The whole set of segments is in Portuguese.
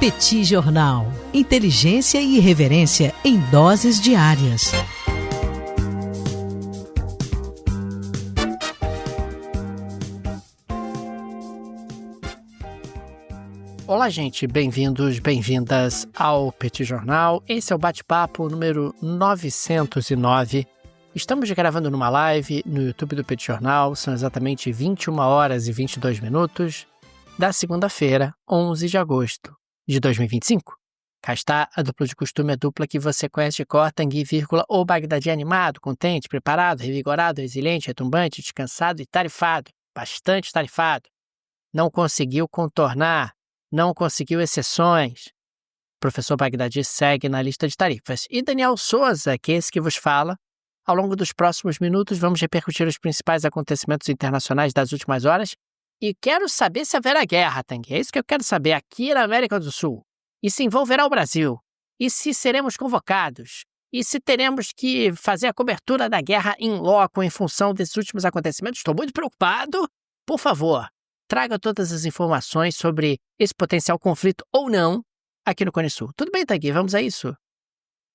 Petit Jornal. Inteligência e irreverência em doses diárias. Olá, gente. Bem-vindos, bem-vindas ao Petit Jornal. Esse é o bate-papo número 909. Estamos gravando numa live no YouTube do Petit Jornal. São exatamente 21 horas e 22 minutos da segunda-feira, 11 de agosto de 2025. Cá está a dupla de costume, a dupla que você conhece de cor, Tanguy, ou Bagdadi animado, contente, preparado, revigorado, resiliente, retumbante, descansado e tarifado. Bastante tarifado. Não conseguiu contornar. Não conseguiu exceções. Professor Bagdadi segue na lista de tarifas. E Daniel Souza, que é esse que vos fala. Ao longo dos próximos minutos, vamos repercutir os principais acontecimentos internacionais das últimas horas. E quero saber se haverá guerra, Tanguy. É isso que eu quero saber aqui na América do Sul. E se envolverá o Brasil. E se seremos convocados. E se teremos que fazer a cobertura da guerra em loco em função desses últimos acontecimentos. Estou muito preocupado. Por favor, traga todas as informações sobre esse potencial conflito ou não aqui no Cone Sul. Tudo bem, Tanguy? Vamos a isso?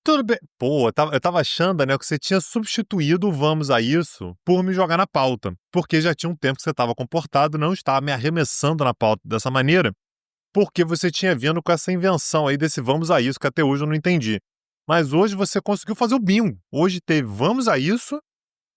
Tudo bem. Pô, eu tava achando, né, que você tinha substituído o vamos a isso por me jogar na pauta. Porque já tinha um tempo que você estava comportado, não estava me arremessando na pauta dessa maneira, porque você tinha vindo com essa invenção aí desse vamos a isso, que até hoje eu não entendi. Mas hoje você conseguiu fazer o bingo. Hoje teve vamos a isso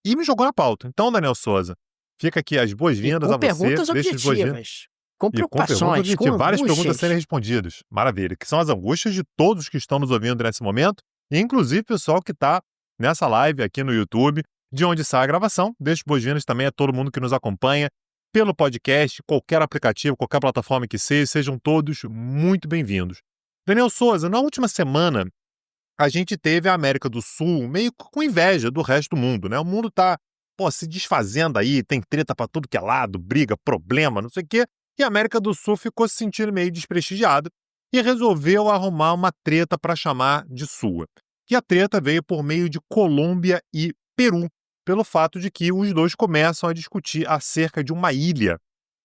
e me jogou na pauta. Então, Daniel Souza, fica aqui as boas-vindas a você. Perguntas objetivas, com preocupações, com várias angústias. perguntas serem respondidas. Maravilha. Que são as angústias de todos que estão nos ouvindo nesse momento, inclusive o pessoal que está nessa live aqui no YouTube, de onde sai a gravação. Deixo boas-vindas também a todo mundo que nos acompanha pelo podcast, qualquer aplicativo, qualquer plataforma que seja. Sejam todos muito bem-vindos. Daniel Souza, na última semana, a gente teve a América do Sul meio com inveja do resto do mundo, né? O mundo está se desfazendo aí, tem treta pra tudo que é lado, briga, problema, não sei o quê, e a América do Sul ficou se sentindo meio desprestigiada e resolveu arrumar uma treta para chamar de sua. E a treta veio por meio de Colômbia e Peru, pelo fato de que os dois começam a discutir acerca de uma ilha.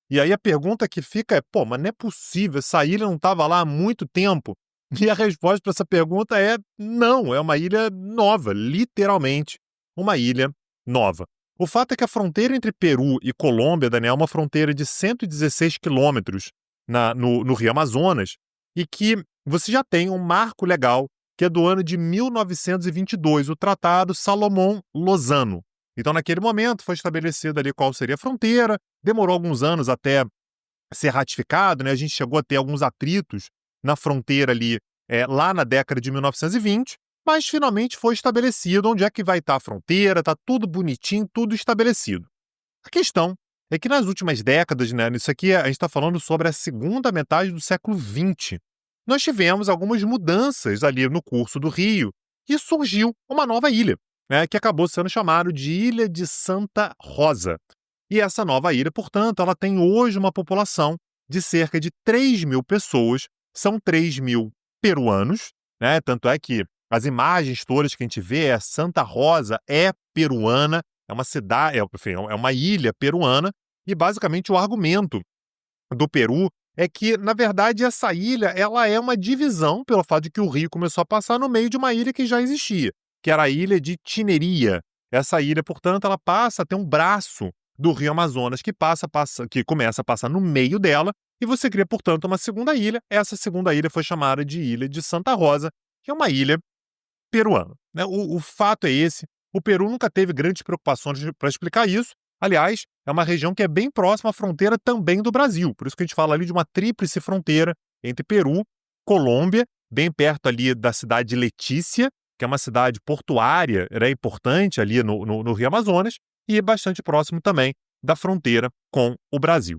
E aí a pergunta que fica é, mas não é possível, essa ilha não estava lá há muito tempo? E a resposta para essa pergunta é não, é uma ilha nova, literalmente uma ilha nova. O fato é que a fronteira entre Peru e Colômbia, Daniel, é uma fronteira de 116 quilômetros no Rio Amazonas e que você já tem um marco legal que é do ano de 1922, o Tratado Salomão-Lozano. Então, naquele momento, foi estabelecida ali qual seria a fronteira, demorou alguns anos até ser ratificado, né? A gente chegou a ter alguns atritos na fronteira ali lá na década de 1920, mas finalmente foi estabelecido onde é que vai estar a fronteira, está tudo bonitinho, tudo estabelecido. A questão é que nas últimas décadas, né, isso aqui a gente está falando sobre a segunda metade do século XX, nós tivemos algumas mudanças ali no curso do rio e surgiu uma nova ilha, né, que acabou sendo chamada de Ilha de Santa Rosa. E essa nova ilha, portanto, ela tem hoje uma população de cerca de 3.000 pessoas, são 3.000 peruanos, né, tanto é que as imagens todas que a gente vê, Santa Rosa é peruana, é uma cidade, enfim, é uma ilha peruana, e basicamente o argumento do Peru é que, na verdade, essa ilha ela é uma divisão, pelo fato de que o rio começou a passar no meio de uma ilha que já existia, que era a ilha de Tineria. Essa ilha, portanto, ela passa a ter um braço do rio Amazonas que começa a passar no meio dela, e você cria, portanto, uma segunda ilha. Essa segunda ilha foi chamada de Ilha de Santa Rosa, que é uma ilha peruano. Né? O fato é esse, o Peru nunca teve grandes preocupações para explicar isso. Aliás, é uma região que é bem próxima à fronteira também do Brasil, por isso que a gente fala ali de uma tríplice fronteira entre Peru, Colômbia, bem perto ali da cidade de Letícia, que é uma cidade portuária, né, importante ali no Rio Amazonas, e é bastante próximo também da fronteira com o Brasil.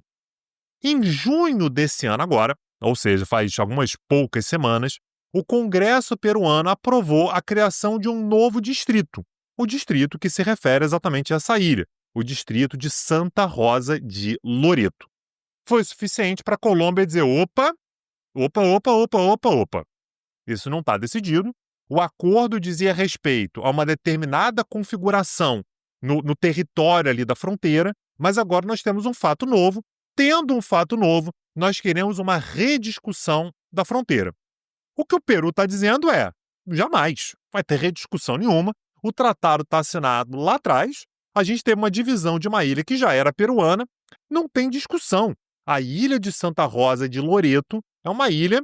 Em junho desse ano agora, ou seja, faz algumas poucas semanas, o Congresso peruano aprovou a criação de um novo distrito, o distrito que se refere exatamente a essa ilha, o distrito de Santa Rosa de Loreto. Foi suficiente para a Colômbia dizer, opa, isso não está decidido. O acordo dizia respeito a uma determinada configuração no território ali da fronteira, mas agora nós temos um fato novo. Tendo um fato novo, nós queremos uma rediscussão da fronteira. O que o Peru está dizendo é, jamais, vai ter rediscussão nenhuma, o tratado está assinado lá atrás, a gente teve uma divisão de uma ilha que já era peruana, não tem discussão. A ilha de Santa Rosa de Loreto é uma ilha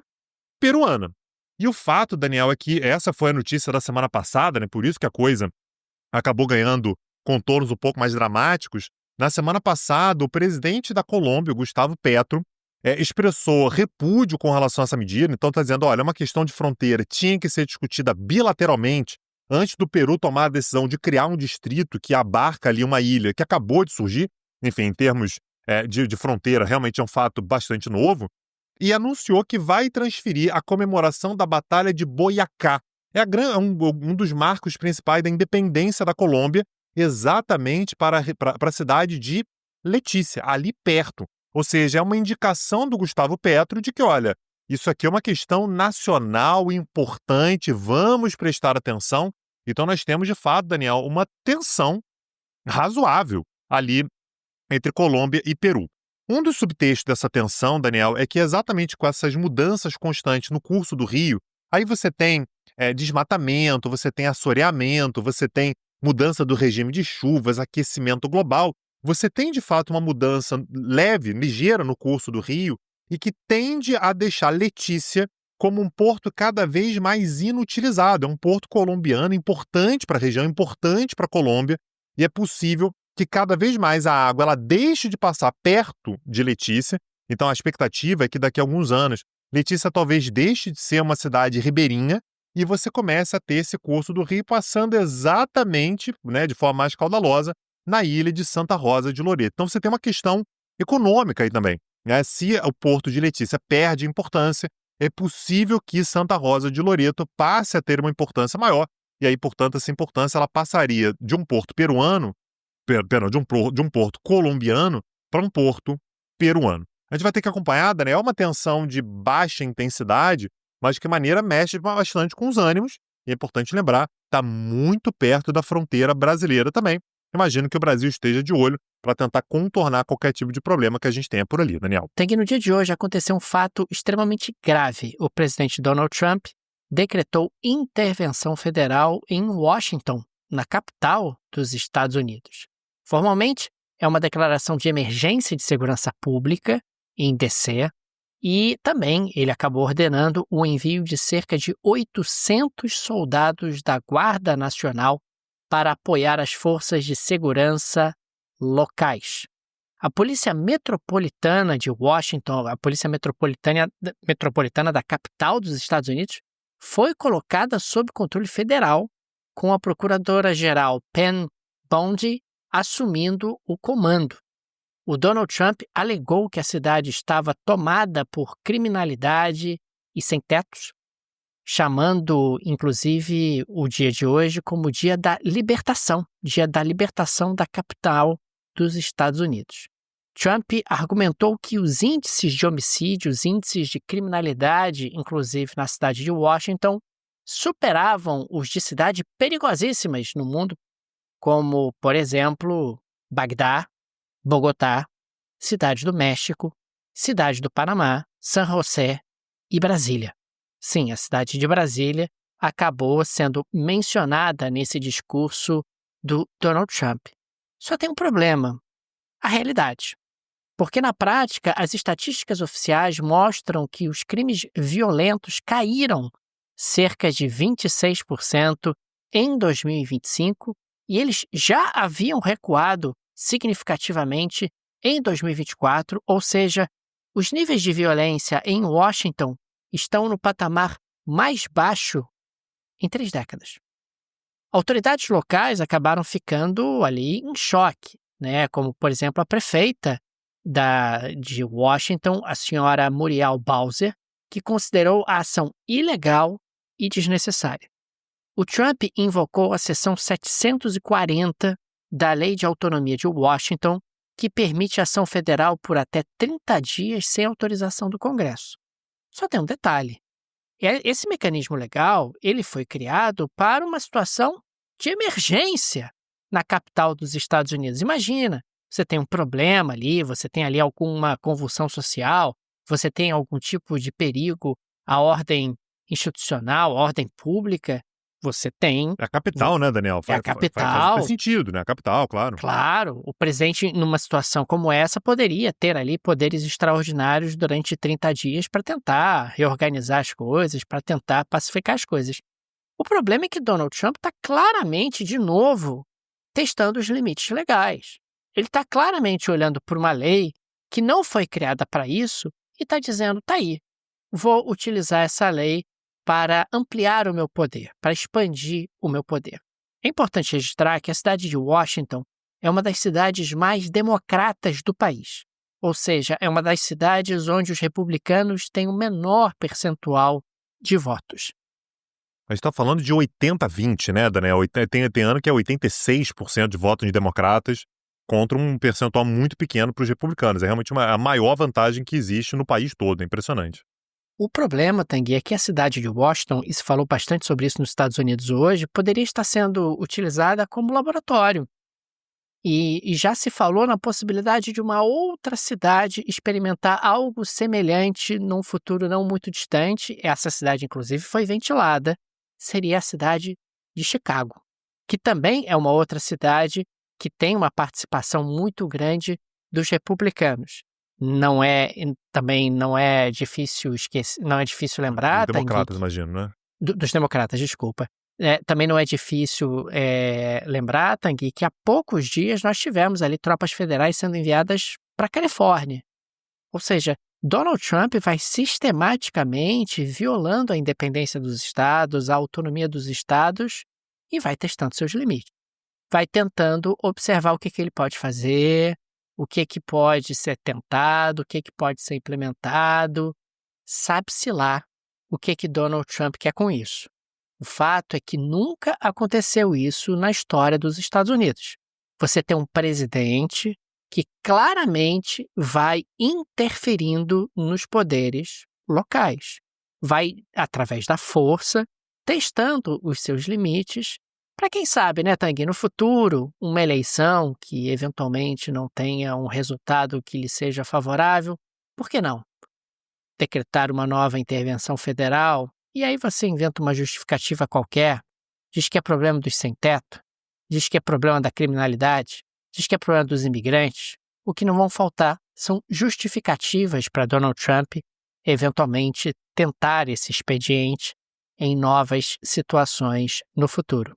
peruana. E o fato, Daniel, é que essa foi a notícia da semana passada, né? Por isso que a coisa acabou ganhando contornos um pouco mais dramáticos. Na semana passada, o presidente da Colômbia, Gustavo Petro, expressou repúdio com relação a essa medida. Então está dizendo, olha, é uma questão de fronteira, tinha que ser discutida bilateralmente antes do Peru tomar a decisão de criar um distrito que abarca ali uma ilha que acabou de surgir. Enfim, em termos de fronteira, realmente é um fato bastante novo. E anunciou que vai transferir a comemoração da Batalha de Boyacá. Um dos marcos principais da independência da Colômbia, exatamente para a cidade de Letícia, ali perto. Ou seja, é uma indicação do Gustavo Petro de que, olha, isso aqui é uma questão nacional importante, vamos prestar atenção. Então nós temos, de fato, Daniel, uma tensão razoável ali entre Colômbia e Peru. Um dos subtextos dessa tensão, Daniel, é que exatamente com essas mudanças constantes no curso do rio, aí você tem desmatamento, você tem assoreamento, você tem mudança do regime de chuvas, aquecimento global, você tem de fato uma mudança leve, ligeira no curso do rio e que tende a deixar Letícia como um porto cada vez mais inutilizado. É um porto colombiano importante para a região, importante para a Colômbia, e é possível que cada vez mais a água ela deixe de passar perto de Letícia. Então a expectativa é que daqui a alguns anos Letícia talvez deixe de ser uma cidade ribeirinha e você comece a ter esse curso do rio passando exatamente, né, de forma mais caudalosa, na ilha de Santa Rosa de Loreto. Então você tem uma questão econômica aí também, né? Se o porto de Letícia perde importância, é possível que Santa Rosa de Loreto passe a ter uma importância maior, e aí, portanto, essa importância ela passaria de um porto peruano, de um porto colombiano para um porto peruano. A gente vai ter que acompanhar, né? É uma tensão de baixa intensidade, mas de que maneira mexe bastante com os ânimos, e é importante lembrar, está muito perto da fronteira brasileira também. Imagino que o Brasil esteja de olho para tentar contornar qualquer tipo de problema que a gente tenha por ali, Daniel. Tem que no dia de hoje aconteceu um fato extremamente grave. O presidente Donald Trump decretou intervenção federal em Washington, na capital dos Estados Unidos. Formalmente, é uma declaração de emergência de segurança pública em DC e também ele acabou ordenando o envio de cerca de 800 soldados da Guarda Nacional para apoiar as forças de segurança locais. A Polícia Metropolitana de Washington, a Polícia Metropolitana da capital dos Estados Unidos, foi colocada sob controle federal, com a Procuradora-Geral Pam Bondi assumindo o comando. O Donald Trump alegou que a cidade estava tomada por criminalidade e sem tetos, chamando, inclusive, o dia de hoje como Dia da Libertação da capital dos Estados Unidos. Trump argumentou que os índices de homicídio, os índices de criminalidade, inclusive na cidade de Washington, superavam os de cidades perigosíssimas no mundo, como, por exemplo, Bagdá, Bogotá, Cidade do México, Cidade do Panamá, San José e Brasília. Sim, a cidade de Brasília acabou sendo mencionada nesse discurso do Donald Trump. Só tem um problema, a realidade. Porque, na prática, as estatísticas oficiais mostram que os crimes violentos caíram cerca de 26% em 2025 e eles já haviam recuado significativamente em 2024, ou seja, os níveis de violência em Washington estão no patamar mais baixo em 3 décadas. Autoridades locais acabaram ficando ali em choque, né? Como, por exemplo, a prefeita de Washington, a senhora Muriel Bowser, que considerou a ação ilegal e desnecessária. O Trump invocou a seção 740 da Lei de Autonomia de Washington, que permite ação federal por até 30 dias sem autorização do Congresso. Só tem um detalhe. Esse mecanismo legal ele foi criado para uma situação de emergência na capital dos Estados Unidos. Imagina, você tem um problema ali, você tem ali alguma convulsão social, você tem algum tipo de perigo a ordem institucional, a ordem pública, você tem. É a capital, né, Daniel? É a capital. Faz sentido, né? A capital, claro. Claro, o presidente, numa situação como essa, poderia ter ali poderes extraordinários durante 30 dias para tentar reorganizar as coisas, para tentar pacificar as coisas. O problema é que Donald Trump está claramente, de novo, testando os limites legais. Ele está claramente olhando por uma lei que não foi criada para isso e está dizendo, tá aí, vou utilizar essa lei para ampliar o meu poder, para expandir o meu poder. É importante registrar que a cidade de Washington é uma das cidades mais democratas do país. Ou seja, é uma das cidades onde os republicanos têm o menor percentual de votos. A gente está falando de 80-20, né, Daniel? Tem ano que é 86% de votos de democratas contra um percentual muito pequeno para os republicanos. É realmente a maior vantagem que existe no país todo. É impressionante. O problema, Tanguy, é que a cidade de Washington, e se falou bastante sobre isso nos Estados Unidos hoje, poderia estar sendo utilizada como laboratório. E já se falou na possibilidade de uma outra cidade experimentar algo semelhante num futuro não muito distante. Essa cidade, inclusive, foi ventilada. Seria a cidade de Chicago, que também é uma outra cidade que tem uma participação muito grande dos republicanos. Também não é difícil esquecer, não é difícil lembrar. Dos democratas, imagino, né? Dos democratas, desculpa. Também não é difícil lembrar, Tanguy, que há poucos dias nós tivemos ali tropas federais sendo enviadas para a Califórnia. Ou seja, Donald Trump vai sistematicamente violando a independência dos estados, a autonomia dos estados e vai testando seus limites. Vai tentando observar o que ele pode fazer, o que pode ser tentado, o que pode ser implementado. Sabe-se lá o que Donald Trump quer com isso. O fato é que nunca aconteceu isso na história dos Estados Unidos. Você tem um presidente que claramente vai interferindo nos poderes locais. Vai, através da força, testando os seus limites, para quem sabe, né, Tanguy, no futuro, uma eleição que eventualmente não tenha um resultado que lhe seja favorável, por que não? Decretar uma nova intervenção federal, e aí você inventa uma justificativa qualquer, diz que é problema dos sem-teto, diz que é problema da criminalidade, diz que é problema dos imigrantes. O que não vão faltar são justificativas para Donald Trump eventualmente tentar esse expediente em novas situações no futuro.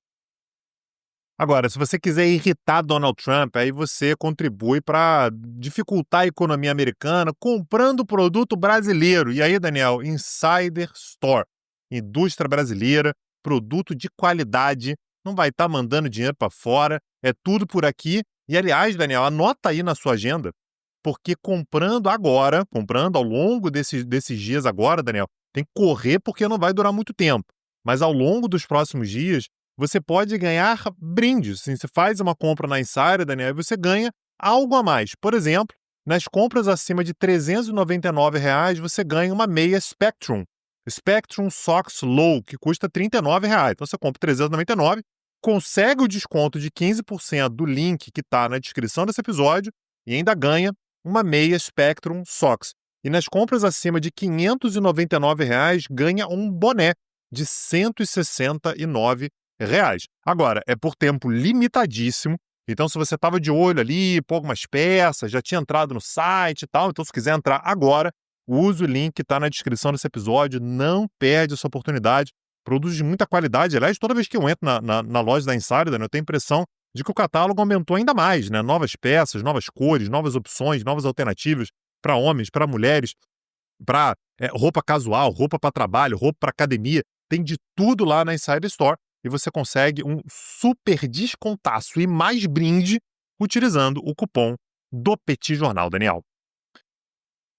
Agora, se você quiser irritar Donald Trump, aí você contribui para dificultar a economia americana comprando produto brasileiro. E aí, Daniel, Insider Store, indústria brasileira, produto de qualidade, não vai estar mandando dinheiro para fora, é tudo por aqui. E, aliás, Daniel, anota aí na sua agenda, porque comprando ao longo desses dias agora, Daniel, tem que correr porque não vai durar muito tempo. Mas ao longo dos próximos dias, você pode ganhar brindes. Se você faz uma compra na Insider, Daniel, você ganha algo a mais. Por exemplo, nas compras acima de R$ 399, você ganha uma meia Spectrum Socks Low, que custa R$ 39. Então você compra 399, consegue o desconto de 15% do link que está na descrição desse episódio e ainda ganha uma meia Spectrum Socks. E nas compras acima de R$ 599, ganha um boné de R$ 169. Agora, é por tempo limitadíssimo, então se você estava de olho ali, por algumas peças, já tinha entrado no site e tal, então se quiser entrar agora, use o link que está na descrição desse episódio, não perde essa oportunidade, produz de muita qualidade. Aliás, toda vez que eu entro na loja da Insider, eu tenho a impressão de que o catálogo aumentou ainda mais, né? Novas peças, novas cores, novas opções, novas alternativas para homens, para mulheres, para roupa casual, roupa para trabalho, roupa para academia, tem de tudo lá na Insider Store. E você consegue um super descontaço e mais brinde utilizando o cupom do Petit Jornal, Daniel.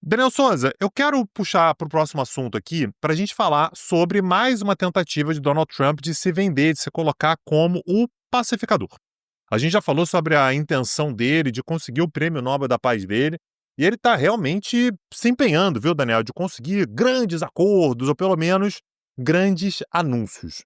Daniel Souza, eu quero puxar para o próximo assunto aqui para a gente falar sobre mais uma tentativa de Donald Trump de se vender, de se colocar como o pacificador. A gente já falou sobre a intenção dele de conseguir o prêmio Nobel da Paz dele, e ele está realmente se empenhando, viu, Daniel, de conseguir grandes acordos, ou pelo menos grandes anúncios.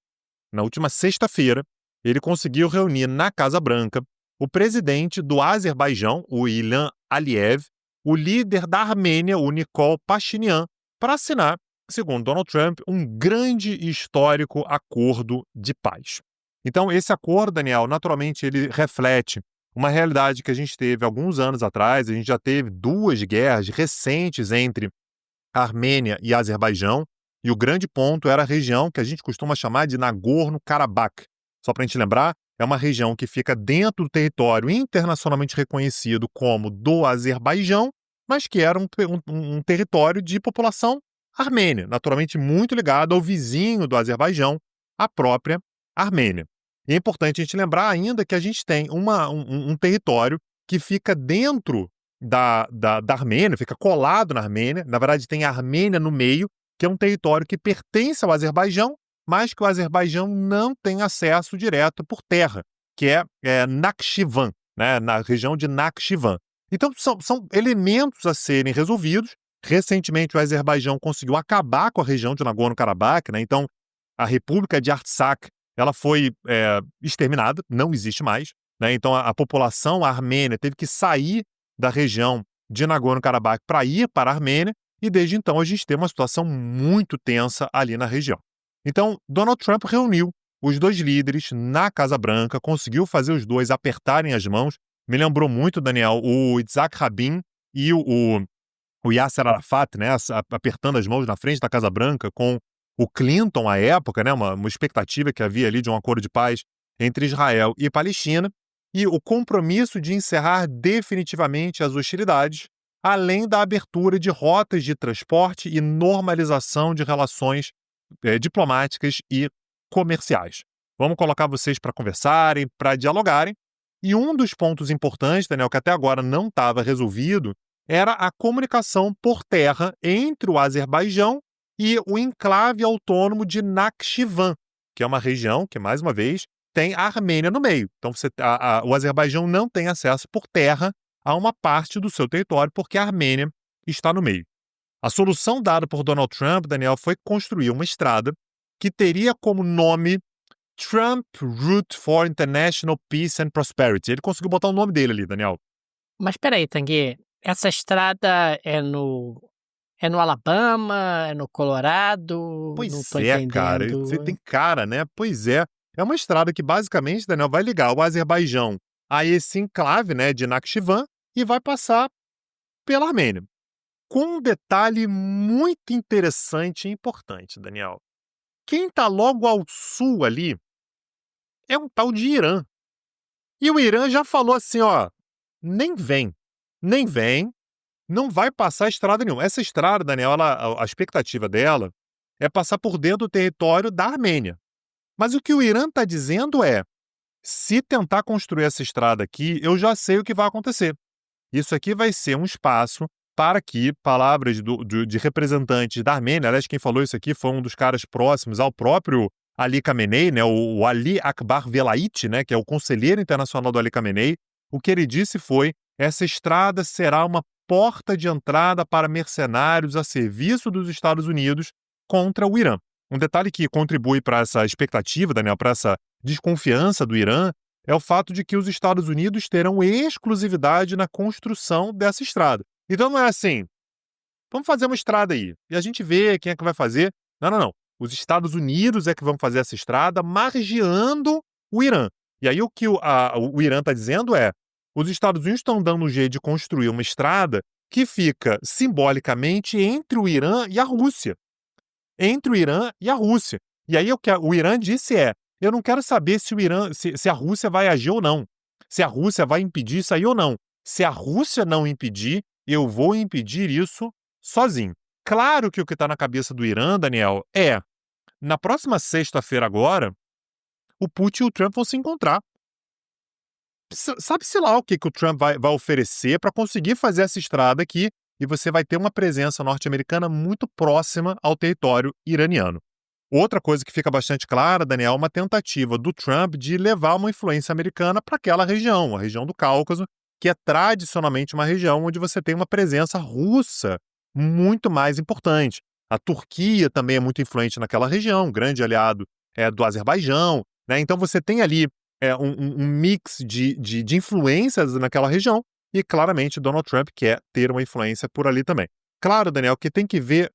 Na última sexta-feira, ele conseguiu reunir na Casa Branca o presidente do Azerbaijão, o Ilham Aliyev, o líder da Armênia, o Nikol Pashinyan, para assinar segundo Donald Trump, um grande e histórico acordo de paz. Então, esse acordo, Daniel, naturalmente ele reflete uma realidade que a gente teve alguns anos atrás. A gente já teve 2 guerras recentes entre a Armênia e Azerbaijão, e o grande ponto era a região que a gente costuma chamar de Nagorno-Karabakh. Só para a gente lembrar, é uma região que fica dentro do território internacionalmente reconhecido como do Azerbaijão, mas que era um território de população armênia, naturalmente muito ligado ao vizinho do Azerbaijão, a própria Armênia. E é importante a gente lembrar ainda que a gente tem um território que fica dentro da Armênia, fica colado na Armênia. Na verdade, tem a Armênia no meio, que é um território que pertence ao Azerbaijão, mas que o Azerbaijão não tem acesso direto por terra, que é Nakhchivan, né, na região de Nakhchivan. Então, são elementos a serem resolvidos. Recentemente, o Azerbaijão conseguiu acabar com a região de Nagorno-Karabakh, né? Então, a República de Artsakh ela foi exterminada, não existe mais, né? Então, a população armênia teve que sair da região de Nagorno-Karabakh para ir para a Armênia, e desde então a gente tem uma situação muito tensa ali na região. Então, Donald Trump reuniu os 2 líderes na Casa Branca, conseguiu fazer os 2 apertarem as mãos. Me lembrou muito, Daniel, o Yitzhak Rabin e o Yasser Arafat, né, apertando as mãos na frente da Casa Branca com o Clinton à época, né, uma expectativa que havia ali de um acordo de paz entre Israel e Palestina, e o compromisso de encerrar definitivamente as hostilidades, além da abertura de rotas de transporte e normalização de relações diplomáticas e comerciais. Vamos colocar vocês para conversarem, para dialogarem. E um dos pontos importantes, Daniel, que até agora não estava resolvido, era a comunicação por terra entre o Azerbaijão e o enclave autônomo de Nakhchivan, que é uma região que, mais uma vez, tem a Armênia no meio. Então, o Azerbaijão não tem acesso por terra a uma parte do seu território, porque a Armênia está no meio. A solução dada por Donald Trump, Daniel, foi construir uma estrada que teria como nome Trump Route for International Peace and Prosperity. Ele conseguiu botar o nome dele ali, Daniel. Mas peraí, Tanguy, essa estrada é no Alabama, é no Colorado? Pois não tô cara, entendendo. você tem cara, né? Pois é. É uma estrada que basicamente, Daniel, vai ligar o Azerbaijão a esse enclave, né, de Nakhchivan e vai passar pela Armênia. Com um detalhe muito interessante e importante, Daniel. Quem está logo ao sul ali é um tal de Irã. E o Irã já falou assim, ó, nem vem, não vai passar estrada nenhuma. Essa estrada, Daniel, a expectativa dela é passar por dentro do território da Armênia. Mas o que o Irã está dizendo é, se tentar construir essa estrada aqui, eu já sei o que vai acontecer. Isso aqui vai ser um espaço para que palavras de representantes da Armênia, aliás, quem falou isso aqui foi um dos caras próximos ao próprio Ali Khamenei, né, o Ali Akbar Velayit, né, que é o conselheiro internacional do Ali Khamenei. O que ele disse foi, essa estrada será uma porta de entrada para mercenários a serviço dos Estados Unidos contra o Irã. Um detalhe que contribui para essa expectativa, Daniel, para essa desconfiança do Irã, é o fato de que os Estados Unidos terão exclusividade na construção dessa estrada. Então não é assim, vamos fazer uma estrada aí, e a gente vê quem é que vai fazer. Não. Os Estados Unidos é que vão fazer essa estrada margeando o Irã. E aí o que o Irã está dizendo é, os Estados Unidos estão dando um jeito de construir uma estrada que fica simbolicamente entre o Irã e a Rússia. Entre o Irã e a Rússia. E aí o que o Irã disse é, eu não quero saber se a Rússia vai agir ou não. Se a Rússia vai impedir isso aí ou não. Se a Rússia não impedir, eu vou impedir isso sozinho. Claro que o que está na cabeça do Irã, Daniel, é, na próxima sexta-feira agora, o Putin e o Trump vão se encontrar. Sabe-se lá o que o Trump vai oferecer para conseguir fazer essa estrada aqui e você vai ter uma presença norte-americana muito próxima ao território iraniano. Outra coisa que fica bastante clara, Daniel, é uma tentativa do Trump de levar uma influência americana para aquela região, a região do Cáucaso, que é tradicionalmente uma região onde você tem uma presença russa muito mais importante. A Turquia também é muito influente naquela região, um grande aliado do Azerbaijão, né? Então você tem ali um mix de influências naquela região e claramente Donald Trump quer ter uma influência por ali também. Claro, Daniel, que tem que ver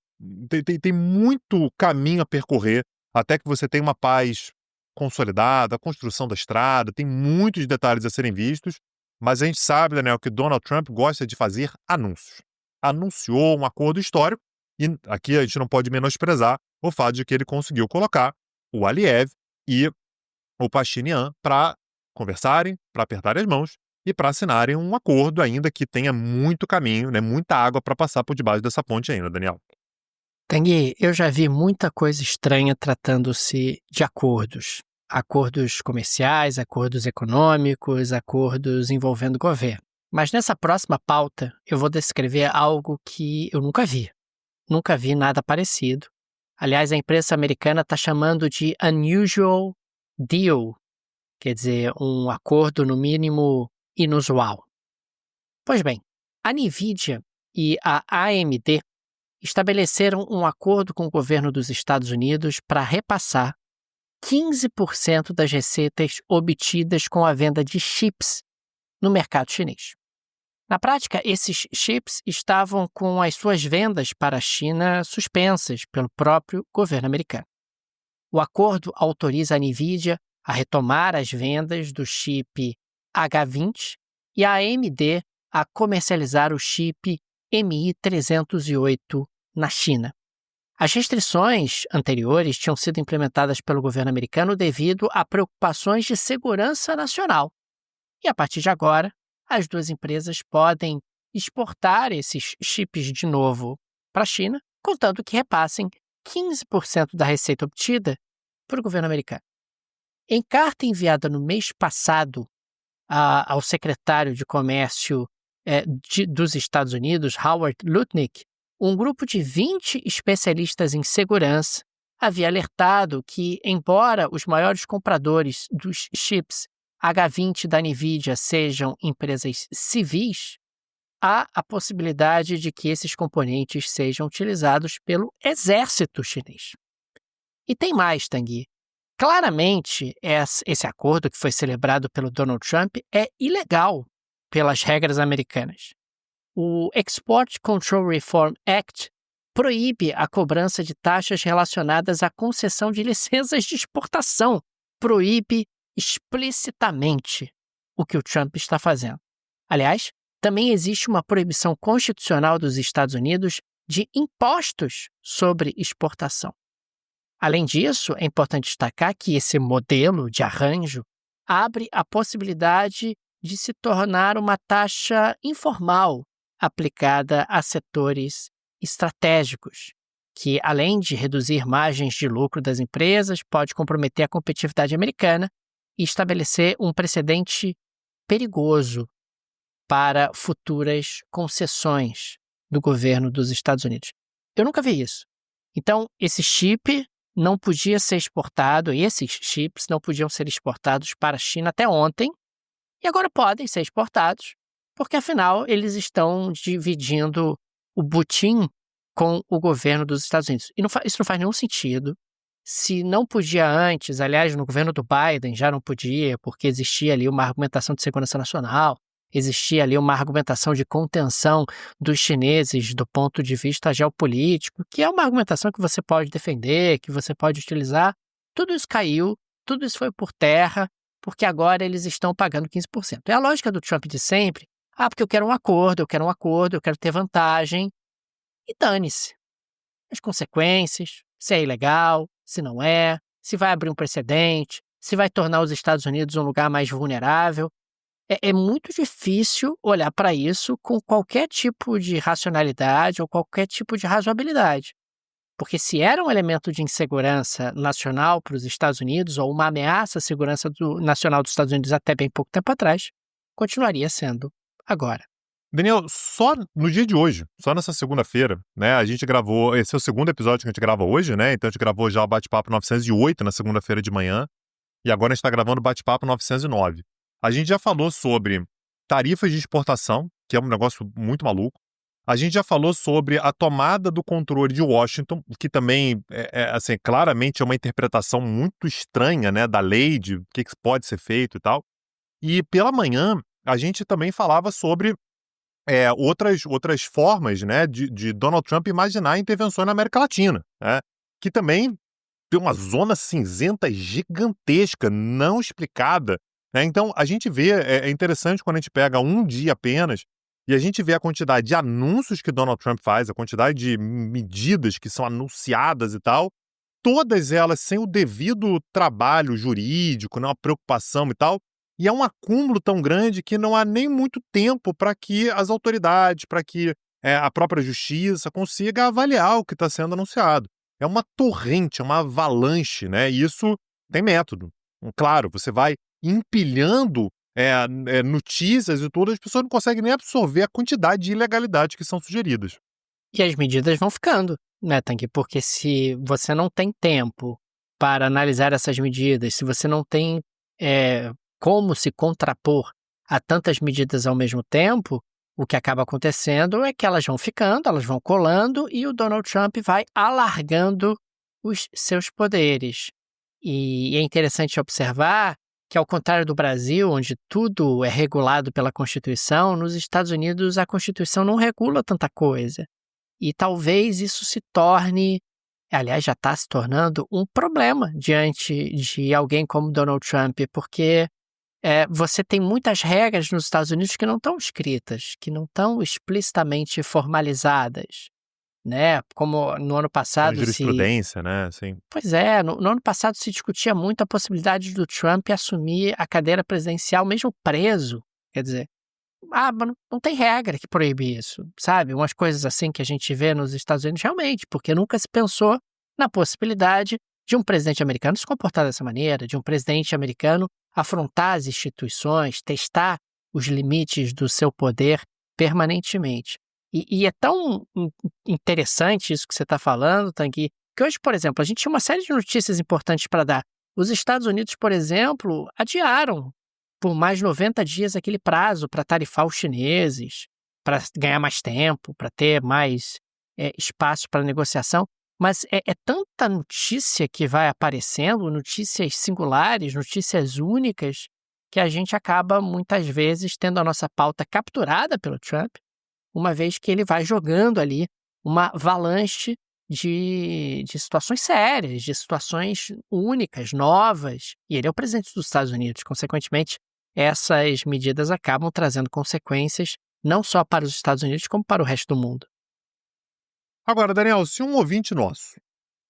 tem muito caminho a percorrer até que você tenha uma paz consolidada, a construção da estrada, tem muitos detalhes a serem vistos, mas a gente sabe, Daniel, que Donald Trump gosta de fazer anúncios. Anunciou um acordo histórico e aqui a gente não pode menosprezar o fato de que ele conseguiu colocar o Aliyev e o Pachinian para conversarem, para apertarem as mãos e para assinarem um acordo, ainda que tenha muito caminho, né, muita água para passar por debaixo dessa ponte ainda, Daniel. Tanguy, eu já vi muita coisa estranha tratando-se de acordos. Acordos comerciais, acordos econômicos, acordos envolvendo governo. Mas nessa próxima pauta, eu vou descrever algo que eu nunca vi. Nunca vi nada parecido. Aliás, a imprensa americana está chamando de unusual deal, quer dizer, um acordo no mínimo inusual. Pois bem, a NVIDIA e a AMD estabeleceram um acordo com o governo dos Estados Unidos para repassar 15% das receitas obtidas com a venda de chips no mercado chinês. Na prática, esses chips estavam com as suas vendas para a China suspensas pelo próprio governo americano. O acordo autoriza a NVIDIA a retomar as vendas do chip H20 e a AMD a comercializar o chip MI308 na China. As restrições anteriores tinham sido implementadas pelo governo americano devido a preocupações de segurança nacional. E a partir de agora, as duas empresas podem exportar esses chips de novo para a China, contanto que repassem 15% da receita obtida para o governo americano. Em carta enviada no mês passado ao secretário de Comércio dos Estados Unidos, Howard Lutnick, um grupo de 20 especialistas em segurança havia alertado que, embora os maiores compradores dos chips H20 da NVIDIA sejam empresas civis, há a possibilidade de que esses componentes sejam utilizados pelo exército chinês. E tem mais, Tanguy. Claramente, esse acordo que foi celebrado pelo Donald Trump é ilegal pelas regras americanas. O Export Control Reform Act proíbe a cobrança de taxas relacionadas à concessão de licenças de exportação. Proíbe explicitamente o que o Trump está fazendo. Aliás, também existe uma proibição constitucional dos Estados Unidos de impostos sobre exportação. Além disso, é importante destacar que esse modelo de arranjo abre a possibilidade de se tornar uma taxa informal aplicada a setores estratégicos, que, além de reduzir margens de lucro das empresas, pode comprometer a competitividade americana e estabelecer um precedente perigoso para futuras concessões do governo dos Estados Unidos. Eu nunca vi isso. Então, esse chip não podia ser exportado, esses chips não podiam ser exportados para a China até ontem, e agora podem ser exportados, porque afinal eles estão dividindo o butim com o governo dos Estados Unidos. E isso não faz nenhum sentido. Se não podia antes, aliás, no governo do Biden já não podia, porque existia ali uma argumentação de segurança nacional, existia ali uma argumentação de contenção dos chineses do ponto de vista geopolítico, que é uma argumentação que você pode defender, que você pode utilizar. Tudo isso caiu, tudo isso foi por terra, porque agora eles estão pagando 15%. É a lógica do Trump de sempre. Porque eu quero um acordo, eu quero ter vantagem. E dane-se. As consequências, se é ilegal, se não é, se vai abrir um precedente, se vai tornar os Estados Unidos um lugar mais vulnerável. É muito difícil olhar para isso com qualquer tipo de racionalidade ou qualquer tipo de razoabilidade. Porque se era um elemento de insegurança nacional para os Estados Unidos ou uma ameaça à segurança nacional dos Estados Unidos até bem pouco tempo atrás, continuaria sendo agora. Daniel, só no dia de hoje, só nessa segunda-feira, né, a gente gravou, esse é o segundo episódio que a gente grava hoje, né, então a gente gravou já o Bate-Papo 908 na segunda-feira de manhã, e agora a gente está gravando o Bate-Papo 909. A gente já falou sobre tarifas de exportação, que é um negócio muito maluco. A gente já falou sobre a tomada do controle de Washington, que também, assim, claramente é uma interpretação muito estranha, né, da lei, de o que pode ser feito e tal. E pela manhã, a gente também falava sobre outras formas, né, de Donald Trump imaginar intervenções na América Latina, né, que também tem uma zona cinzenta gigantesca, não explicada, né? Então, a gente vê, é interessante quando a gente pega um dia apenas e a gente vê a quantidade de anúncios que Donald Trump faz, a quantidade de medidas que são anunciadas e tal, todas elas sem o devido trabalho jurídico, né, uma preocupação e tal, e é um acúmulo tão grande que não há nem muito tempo para que as autoridades, para que a própria justiça consiga avaliar o que está sendo anunciado. É uma torrente, é uma avalanche, né? E isso tem método. Claro, você vai empilhando notícias e tudo, as pessoas não conseguem nem absorver a quantidade de ilegalidades que são sugeridas. E as medidas vão ficando, né, Tanguy? Porque se você não tem tempo para analisar essas medidas, se você não tem como se contrapor a tantas medidas ao mesmo tempo, o que acaba acontecendo é que elas vão ficando, elas vão colando e o Donald Trump vai alargando os seus poderes. E é interessante observar que, ao contrário do Brasil, onde tudo é regulado pela Constituição, nos Estados Unidos a Constituição não regula tanta coisa. E talvez isso se torne, aliás, já está se tornando um problema diante de alguém como Donald Trump, porque você tem muitas regras nos Estados Unidos que não estão escritas, que não estão explicitamente formalizadas, né? Como no ano passado Jurisprudência, né? Assim. Pois é, no ano passado se discutia muito a possibilidade do Trump assumir a cadeira presidencial mesmo preso. Quer dizer, mas não tem regra que proíbe isso, sabe? Umas coisas assim que a gente vê nos Estados Unidos realmente, porque nunca se pensou na possibilidade de um presidente americano se comportar dessa maneira, de um presidente americano afrontar as instituições, testar os limites do seu poder permanentemente. E é tão interessante isso que você está falando, Tanguy, que hoje, por exemplo, a gente tinha uma série de notícias importantes para dar. Os Estados Unidos, por exemplo, adiaram por mais 90 dias aquele prazo para tarifar os chineses, para ganhar mais tempo, para ter mais espaço para negociação. Mas é tanta notícia que vai aparecendo, notícias singulares, notícias únicas, que a gente acaba muitas vezes tendo a nossa pauta capturada pelo Trump, uma vez que ele vai jogando ali uma avalanche de situações sérias, de situações únicas, novas. E ele é o presidente dos Estados Unidos. Consequentemente, essas medidas acabam trazendo consequências não só para os Estados Unidos, como para o resto do mundo. Agora, Daniel, se um ouvinte nosso,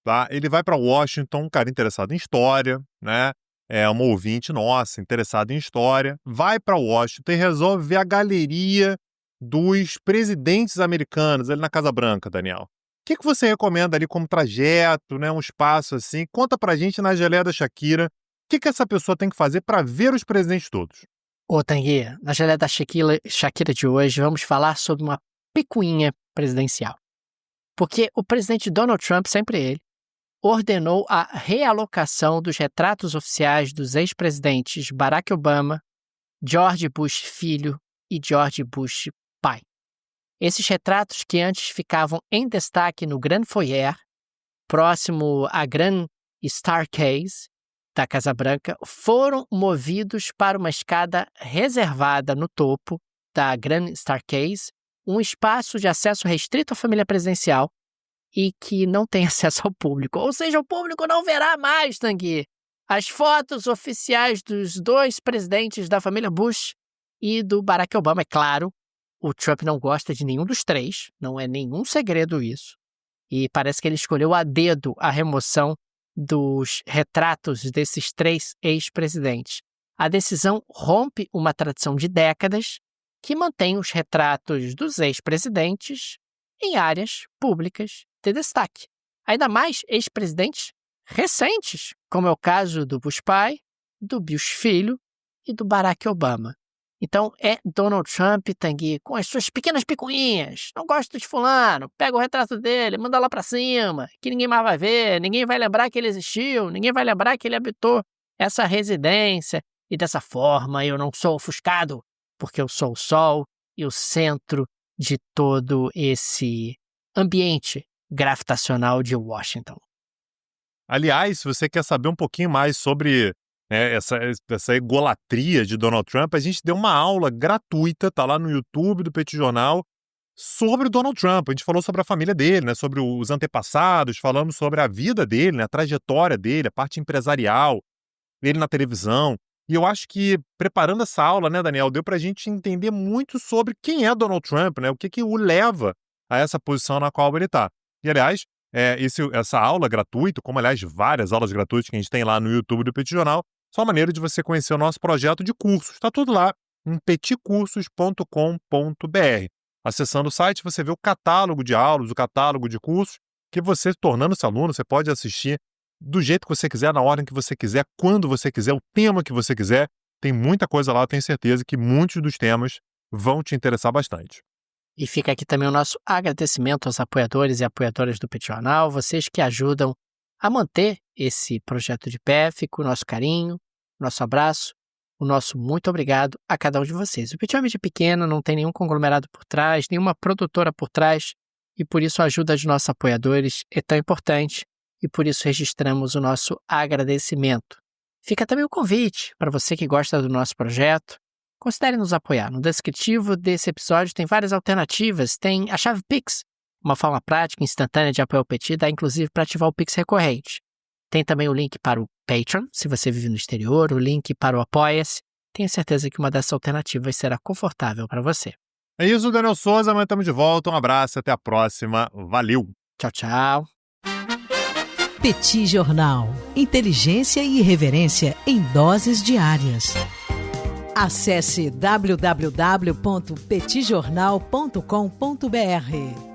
tá, ele vai para Washington, um cara interessado em história, né? É uma ouvinte nossa, interessada em história, vai para Washington e resolve ver a galeria dos presidentes americanos ali na Casa Branca, Daniel. O que você recomenda ali como trajeto, né? Um espaço assim? Conta pra gente na geleia da Shakira, o que essa pessoa tem que fazer para ver os presidentes todos? Ô, Tanguy, na geleia da Shakira de hoje, vamos falar sobre uma picuinha presidencial. Porque o presidente Donald Trump, sempre ele, ordenou a realocação dos retratos oficiais dos ex-presidentes Barack Obama, George Bush filho e George Bush pai. Esses retratos que antes ficavam em destaque no Grand Foyer, próximo à Grand Staircase da Casa Branca, foram movidos para uma escada reservada no topo da Grand Staircase, um espaço de acesso restrito à família presidencial e que não tem acesso ao público. Ou seja, o público não verá mais, Tanguy, as fotos oficiais dos dois presidentes da família Bush e do Barack Obama. É claro, o Trump não gosta de nenhum dos três, não é nenhum segredo isso. E parece que ele escolheu a dedo a remoção dos retratos desses três ex-presidentes. A decisão rompe uma tradição de décadas que mantém os retratos dos ex-presidentes em áreas públicas de destaque. Ainda mais ex-presidentes recentes, como é o caso do Bush pai, do Bush filho e do Barack Obama. Então é Donald Trump, Tanguy, com as suas pequenas picuinhas. Não gosto de fulano, pega o retrato dele, manda lá pra cima, que ninguém mais vai ver, ninguém vai lembrar que ele existiu, ninguém vai lembrar que ele habitou essa residência. E dessa forma eu não sou ofuscado, porque eu sou o sol e o centro de todo esse ambiente gravitacional de Washington. Aliás, se você quer saber um pouquinho mais sobre né, essa egolatria de Donald Trump, a gente deu uma aula gratuita, tá lá no YouTube do Petit Jornal, sobre o Donald Trump. A gente falou sobre a família dele, né, sobre os antepassados, falamos sobre a vida dele, né, a trajetória dele, a parte empresarial, ele na televisão. E eu acho que, preparando essa aula, né, Daniel, deu pra gente entender muito sobre quem é Donald Trump, né, o que o leva a essa posição na qual ele está. E, aliás, essa aula gratuita, como, aliás, várias aulas gratuitas que a gente tem lá no YouTube do Petit Jornal, só uma maneira de você conhecer o nosso projeto de cursos. Está tudo lá em petitcursos.com.br. Acessando o site, você vê o catálogo de aulas, o catálogo de cursos, que você, tornando-se aluno, você pode assistir do jeito que você quiser, na ordem que você quiser, quando você quiser, o tema que você quiser. Tem muita coisa lá, eu tenho certeza que muitos dos temas vão te interessar bastante. E fica aqui também o nosso agradecimento aos apoiadores e apoiadoras do Petit Jornal, vocês que ajudam a manter esse projeto de pé. Fica o nosso carinho, o nosso abraço, o nosso muito obrigado a cada um de vocês. O Petit é uma mídia pequena, não tem nenhum conglomerado por trás, nenhuma produtora por trás, e por isso a ajuda de nossos apoiadores é tão importante, e por isso registramos o nosso agradecimento. Fica também o convite para você que gosta do nosso projeto. Considere nos apoiar. No descritivo desse episódio tem várias alternativas. Tem a chave Pix, uma forma prática e instantânea de apoiar o Petit, dá inclusive para ativar o Pix recorrente. Tem também o link para o Patreon, se você vive no exterior, o link para o Apoia-se. Tenho certeza que uma dessas alternativas será confortável para você. É isso, Daniel Souza. Amanhã estamos de volta. Um abraço, até a próxima. Valeu! Tchau, tchau. Petit Jornal. Inteligência e irreverência em doses diárias. Acesse www.petitjornal.com.br.